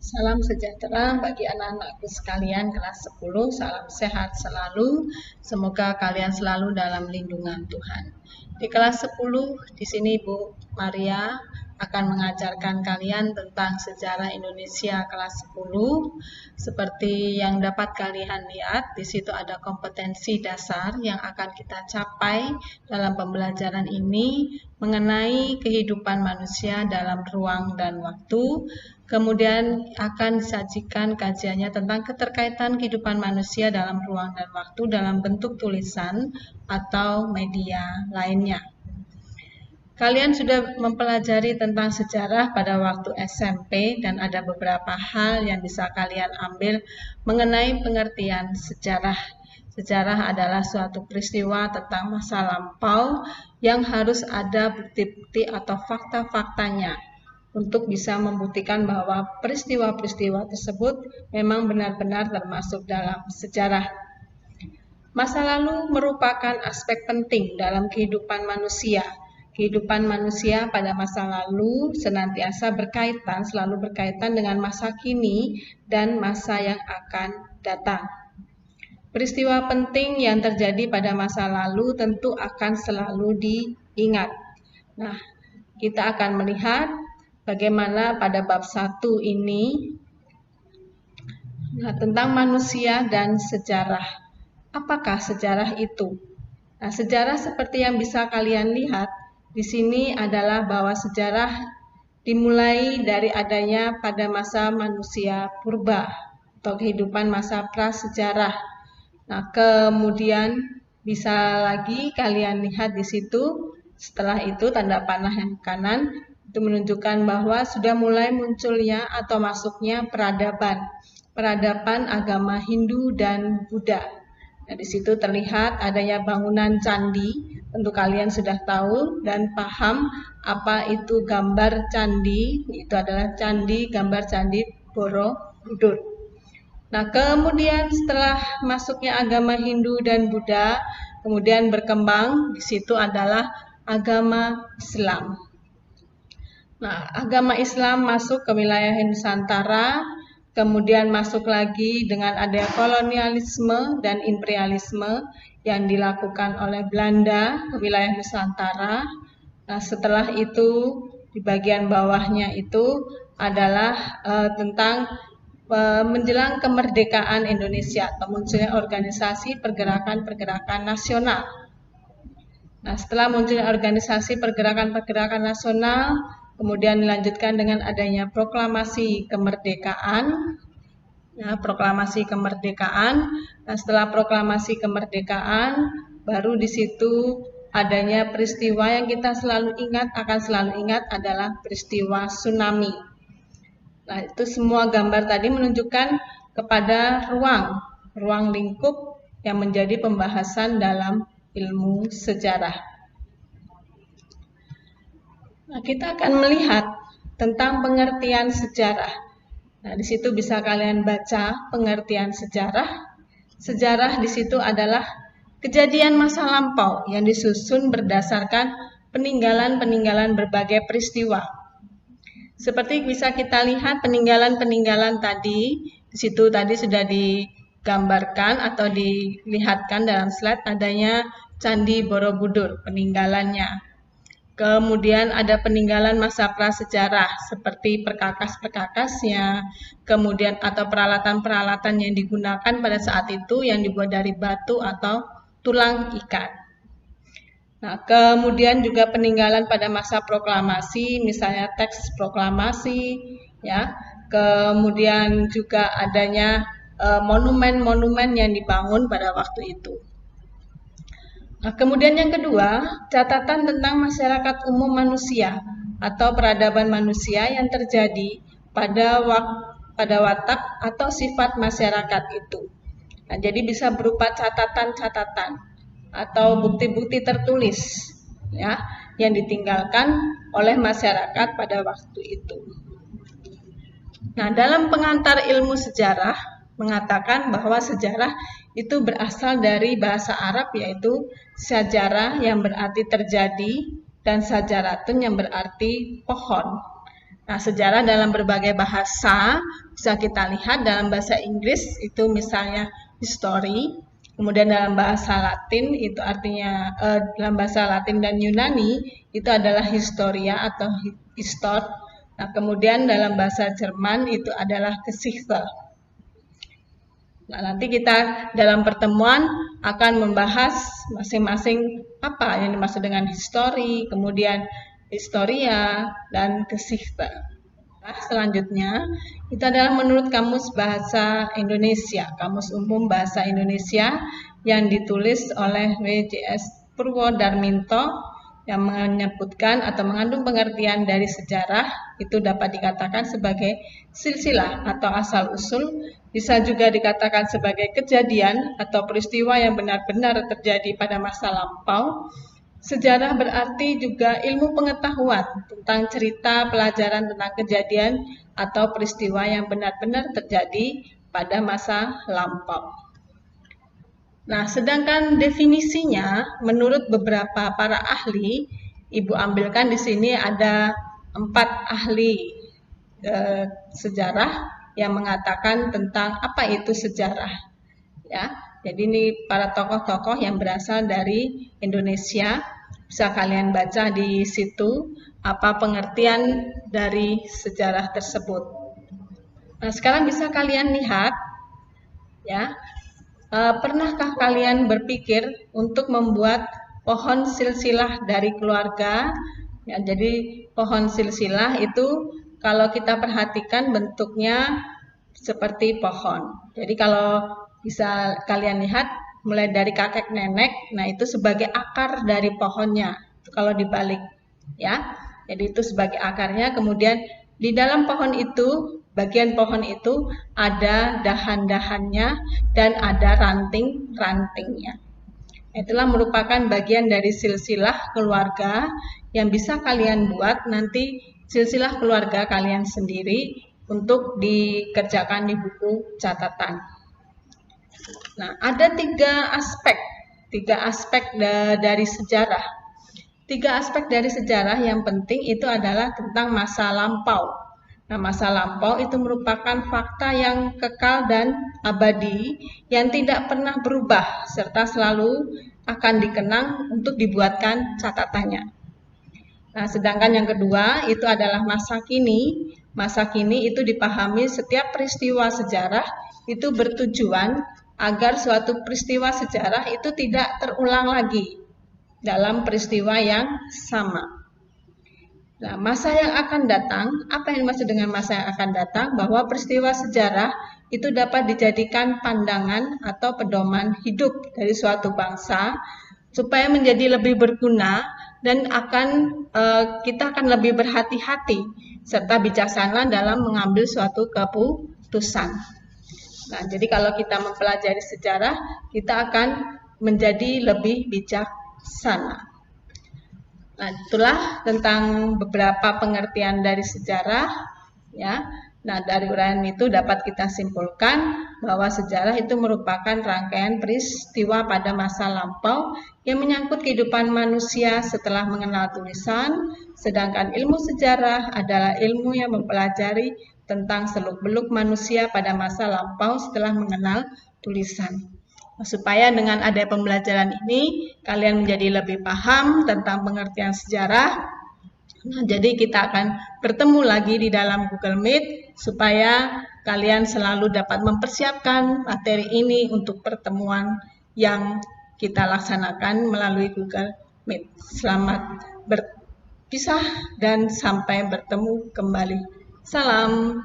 Salam sejahtera bagi anak-anakku sekalian kelas 10. Salam sehat selalu. Semoga kalian selalu dalam lindungan Tuhan. Di kelas 10 di sini Bu Maria akan mengajarkan kalian tentang sejarah Indonesia kelas 10. Seperti yang dapat kalian lihat, di situ ada kompetensi dasar yang akan kita capai dalam pembelajaran ini mengenai kehidupan manusia dalam ruang dan waktu. Kemudian akan disajikan kajiannya tentang keterkaitan kehidupan manusia dalam ruang dan waktu dalam bentuk tulisan atau media lainnya. Kalian sudah mempelajari tentang sejarah pada waktu SMP dan ada beberapa hal yang bisa kalian ambil mengenai pengertian sejarah. Sejarah adalah suatu peristiwa tentang masa lampau yang harus ada bukti-bukti atau fakta-faktanya untuk bisa membuktikan bahwa peristiwa-peristiwa tersebut memang benar-benar termasuk dalam sejarah. Masa lalu merupakan aspek penting dalam kehidupan manusia. Kehidupan manusia pada masa lalu senantiasa selalu berkaitan dengan masa kini dan masa yang akan datang. Peristiwa penting yang terjadi pada masa lalu tentu akan selalu diingat. Nah, kita akan melihat bagaimana pada bab 1 ini tentang manusia dan sejarah. Apakah sejarah itu? Nah, sejarah seperti yang bisa kalian lihat di sini adalah bahwa sejarah dimulai dari adanya pada masa manusia purba atau kehidupan masa prasejarah. Nah, kemudian bisa lagi kalian lihat di situ, setelah itu tanda panah yang kanan itu menunjukkan bahwa sudah mulai munculnya atau masuknya peradaban agama Hindu dan Buddha. Nah, di situ terlihat adanya bangunan candi. Tentu kalian sudah tahu dan paham apa itu gambar candi. Itu adalah gambar candi Borobudur. Nah, kemudian setelah masuknya agama Hindu dan Buddha, kemudian berkembang di situ adalah agama Islam. Nah, agama Islam masuk ke wilayah Nusantara, kemudian masuk lagi dengan adanya kolonialisme dan imperialisme yang dilakukan oleh Belanda ke wilayah Nusantara. Nah, setelah itu di bagian bawahnya itu adalah tentang menjelang kemerdekaan Indonesia atau munculnya organisasi pergerakan-pergerakan nasional. Nah, setelah munculnya organisasi pergerakan-pergerakan nasional, kemudian dilanjutkan dengan adanya proklamasi kemerdekaan. Nah, proklamasi kemerdekaan. Nah, setelah proklamasi kemerdekaan, baru di situ adanya peristiwa yang kita akan selalu ingat adalah peristiwa tsunami. Nah, itu semua gambar tadi menunjukkan kepada ruang lingkup yang menjadi pembahasan dalam ilmu sejarah. Nah, kita akan melihat tentang pengertian sejarah. Nah, di situ bisa kalian baca pengertian sejarah. Sejarah di situ adalah kejadian masa lampau yang disusun berdasarkan peninggalan-peninggalan berbagai peristiwa. Seperti bisa kita lihat peninggalan-peninggalan tadi, di situ tadi sudah digambarkan atau dilihatkan dalam slide adanya Candi Borobudur, peninggalannya. Kemudian ada peninggalan masa prasejarah seperti perkakas-perkakasnya, kemudian atau peralatan-peralatan yang digunakan pada saat itu yang dibuat dari batu atau tulang ikan. Nah, kemudian juga peninggalan pada masa proklamasi, misalnya teks proklamasi, ya. Kemudian juga adanya monumen-monumen yang dibangun pada waktu itu. Nah, kemudian yang kedua, catatan tentang masyarakat umum manusia atau peradaban manusia yang terjadi pada watak atau sifat masyarakat itu. Nah, jadi bisa berupa catatan-catatan atau bukti-bukti tertulis, ya, yang ditinggalkan oleh masyarakat pada waktu itu. Nah, dalam pengantar ilmu sejarah mengatakan bahwa sejarah itu berasal dari bahasa Arab yaitu sajarah yang berarti terjadi dan sajaratun yang berarti pohon. Nah, sejarah dalam berbagai bahasa bisa kita lihat. Dalam bahasa Inggris itu misalnya history, kemudian dalam bahasa Latin itu artinya dalam bahasa Latin dan Yunani itu adalah historia atau histor. Nah, kemudian dalam bahasa Jerman itu adalah Geschichte. Nah, nanti kita dalam pertemuan akan membahas masing-masing apa yang dimaksud dengan history, kemudian historia, dan Geschichte. Nah, selanjutnya, itu adalah menurut Kamus Bahasa Indonesia, Kamus Umum Bahasa Indonesia yang ditulis oleh W.J.S. Purwodarminto yang menyebutkan atau mengandung pengertian dari sejarah itu dapat dikatakan sebagai silsilah atau asal-usul, bisa juga dikatakan sebagai kejadian atau peristiwa yang benar-benar terjadi pada masa lampau. Sejarah berarti juga ilmu pengetahuan tentang cerita pelajaran tentang kejadian atau peristiwa yang benar-benar terjadi pada masa lampau. Nah, sedangkan definisinya menurut beberapa para ahli, Ibu ambilkan di sini ada 4 ahli sejarah yang mengatakan tentang apa itu sejarah. Ya, jadi ini para tokoh-tokoh yang berasal dari Indonesia. Bisa kalian baca di situ apa pengertian dari sejarah tersebut. Nah, sekarang bisa kalian lihat, ya, pernahkah kalian berpikir untuk membuat pohon silsilah dari keluarga? Ya, jadi pohon silsilah itu kalau kita perhatikan bentuknya seperti pohon. Jadi kalau bisa kalian lihat mulai dari kakek nenek, nah itu sebagai akar dari pohonnya. Kalau dibalik, ya. Jadi itu sebagai akarnya. Kemudian di dalam pohon itu, bagian pohon itu ada dahan-dahannya dan ada ranting-rantingnya. Itulah merupakan bagian dari silsilah keluarga yang bisa kalian buat nanti silsilah keluarga kalian sendiri untuk dikerjakan di buku catatan. Nah, ada 3 aspek dari sejarah. 3 aspek dari sejarah yang penting itu adalah tentang masa lampau. Nah, masa lampau itu merupakan fakta yang kekal dan abadi yang tidak pernah berubah serta selalu akan dikenang untuk dibuatkan catatannya. Nah, sedangkan yang kedua itu adalah masa kini. Masa kini itu dipahami setiap peristiwa sejarah itu bertujuan agar suatu peristiwa sejarah itu tidak terulang lagi dalam peristiwa yang sama. Nah, masa yang akan datang, apa yang dimaksud dengan masa yang akan datang? Bahwa peristiwa sejarah itu dapat dijadikan pandangan atau pedoman hidup dari suatu bangsa supaya menjadi lebih berguna dan kita akan lebih berhati-hati serta bijaksana dalam mengambil suatu keputusan. Nah, jadi kalau kita mempelajari sejarah, kita akan menjadi lebih bijaksana. Nah, itulah tentang beberapa pengertian dari sejarah, ya. Nah, dari uraian itu dapat kita simpulkan bahwa sejarah itu merupakan rangkaian peristiwa pada masa lampau yang menyangkut kehidupan manusia setelah mengenal tulisan, sedangkan ilmu sejarah adalah ilmu yang mempelajari tentang seluk-beluk manusia pada masa lampau setelah mengenal tulisan. Supaya dengan ada pembelajaran ini, kalian menjadi lebih paham tentang pengertian sejarah. Nah, jadi kita akan bertemu lagi di dalam Google Meet, supaya kalian selalu dapat mempersiapkan materi ini untuk pertemuan yang kita laksanakan melalui Google Meet. Selamat berpisah dan sampai bertemu kembali. Salam.